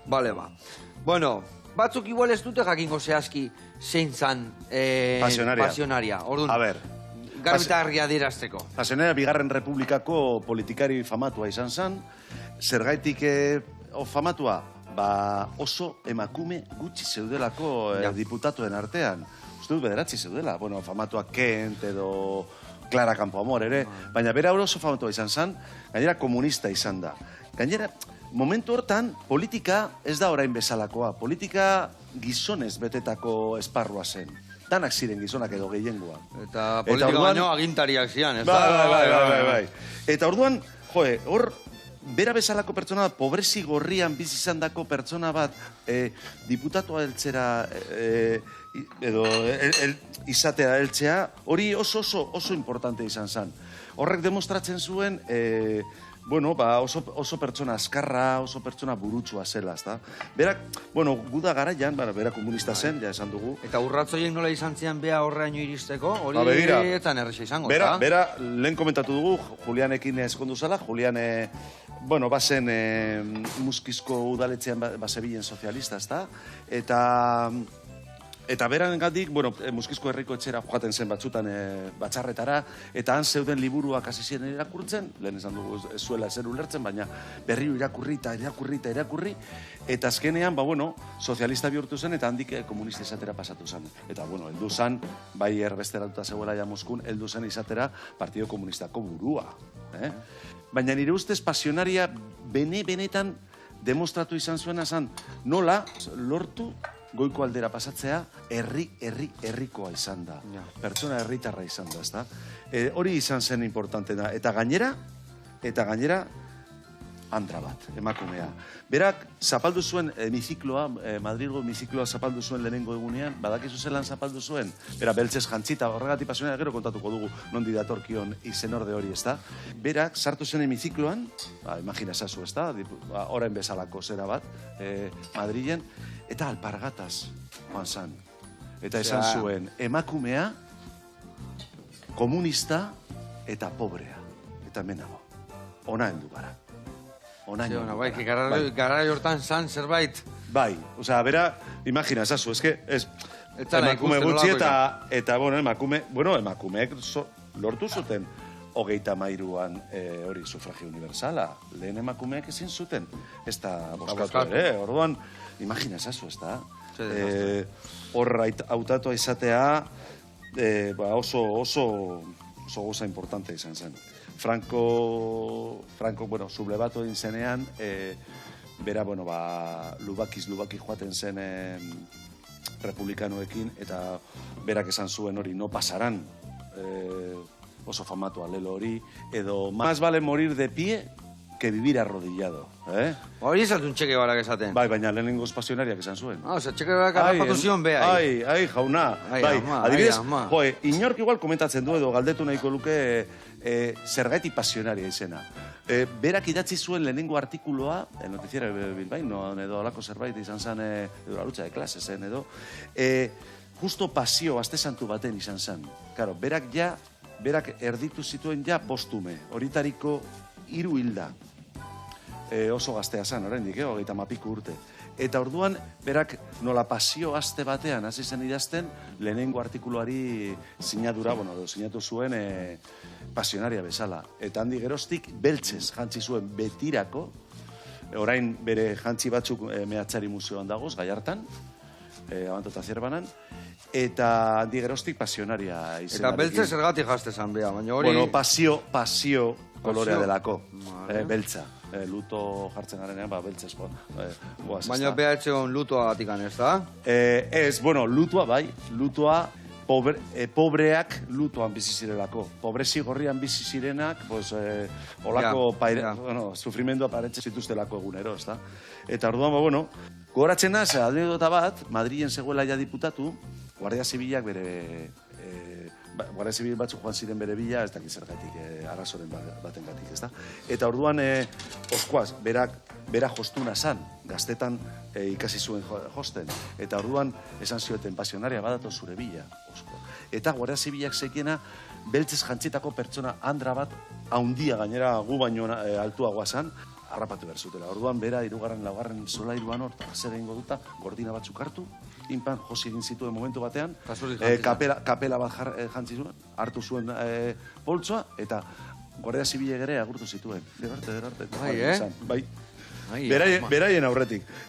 Bale, ba. Bueno, batzuk igual ez dute jakingo zehazki zein zan pasionaria. Orduan, a ber, garbitarria dirazteko. Pasionaria Bigarren Republikako politikari famatua izan zan. Zergaitik famatua? Ba, oso emakume gutxi zeudelako diputatuen artean. Uste dut bederatzi zeudela. Bueno, famatua Kent edo Clara Campoamor ere. Baina bera oso famatua izan zan, gainera komunista izan da. Gainera, momentu hortan, politika ez da orain bezalakoa. Politika gizonez betetako esparrua zen. Danak ziren gizonak edo gehiengoa. Eta politika baino agintariak zian, ez da? Bai. Eta orduan, hor, bera bezalako pertsona bat, pobrezi gorrian bizi izandako pertsona bat, diputatua heltzera, edo izatea heltzea, hori oso importante izan zen. Horrek demostratzen zuen, bueno, ba, oso pertsona azkarra, oso pertsona burutsua zela, ezta? Berak, bueno, guda garaian, bera komunista zen, ja esan dugu. Eta urratzoien nola izan zian beha horreaino iristeko, hori etan erresa izango, ezta? Bera, lehen komentatu dugu, Julianekin ezkondu zala, Juliane, bueno, bazen Muskizko udaletzean basebilen sozialista, ezta? Eta beran gandik, bueno, Muskizko herriko etxera joaten zen batzutan batxarretara, eta han zeuden liburuak hasi ziren irakurtzen, lehen esan dugu ez zuela ezer ulertzen, baina berriro irakurri, eta azkenean, ba, bueno, sozialista bihurtu zen, eta handik komunista izatera pasatu zen. Eta, bueno, heldu zen, bai erbesteratuta zegoela ja Moskun, heldu zen izatera Partido Komunistako burua. Baina nire ustez pasionaria benetan demostratu izan zuena zen, nola lortu goiko aldera pasatzea, herrikoa izan da. Pertsona herritarra izan da, ezta? Hori izan zen importante da. Eta gainera, andra bat, emakumea. Berak, zapaldu zuen hemizikloa, Madrilgo hemizikloa zapaldu zuen lehenengo egunean, badakizu zelan zapaldu zuen, bera beltzez jantzita, horregatik pasionaria gero kontatuko dugu nondi datorkion izen orde hori, ezta? Berak, sartu zen hemizikloan, imagina esazu, ezta? Orain bezalako zera bat, Madrilen, eta alpargataz joan zan. Eta esan zuen, emakumea, komunista eta pobrea. Eta menago. Ona heldu gara. Bai, garai hortan zan zerbait. Bai, osea, bera, imagina, esazu, emakume gutxi eta, emakumeek lortu zuten 33an hori sufragio universala. Lehen emakumeek ezin zuten, ez da boskatu ere, orduan, imagina, esazu, ez da? Horra hautatua izatea oso goza importante izan zen. Franco, sublebatu egin zenean, bera, lubaki joaten zen republikanoekin, eta berak esan zuen hori, no pasaran, oso famatua lelo hori, edo más vale morir de pie que vivir arrodillado. Hori izatun Txeke Barak esaten. Bai, baina lehenengoz pasionariak esan zuen. Txeke Barak arrapatu zion beha. Ai, jauna. Adibidez, inork igual komentatzen du edo galdetu nahiko luke zergaiti pasionaria izena. Berak idatzi zuen lehenengo artikuloa, notiziera Bilbaino, edo alako zerbait izan zen, edo la lucha de clases zen, edo, justo pasio, aste santu baten izan zen. Karo, berak erditu zituen ja postume, horitariko 3 hilda. Oso gaztea zen, oraindik, 30 urte. Eta orduan, berak nola pasio aste batean hasi zen idazten, lehenengo artikuluari sinatu zuen pasionaria bezala. Eta handi geroztik beltzez jantzi zuen betirako, orain bere jantzi batzuk Meatzari museoan dagoz, Gallartan, Abanto eta Zierbanan, eta handi geroztik pasionaria izan. Eta beltzez zergatik jazte zan beha, baina hori... Bueno, pasio kolorea delako, beltza. Luto jartzen garenean, beltzezko. Baina beha etxegon lutoa gatikan, ez da? Ez, lutoa bai, lutoa pobreak lutoan bizi zirelako. Pobrezi gorrian bizi zirenak, olako sufrimendua paretzen zituztelako egunero, ez da? Eta orduan, gogoratzen naz, adinodota bat, Madrilen zegoela ja diputatu, Guardia Zibilak bere... Guardia Zibil batzuk joan ziren bere bila, ez dakit zergatik, arrazoren baten gatik, ez da? Eta orduan, oskoaz, bera jostuna zan, gaztetan ikasi zuen josten. Eta orduan, esan zioten pasionaria badato zure bila, oskoa. Eta Guardia Zibilak zekiena, beltzez jantzitako pertsona andra bat, haundia gainera gu baino altuagoa zan, harrapatu behar zutela. Orduan, bera, irugarren, laugarren solairuan hor, zer egingo duta, gordina batzuk hartu, inpan, josi egin zituen momentu batean, kapela bat jantzi zuen, hartu zuen poltsoa, eta Guardia Zibilek ere agurtu zituen. Derarte. Bai, Bai. Beraien aurretik.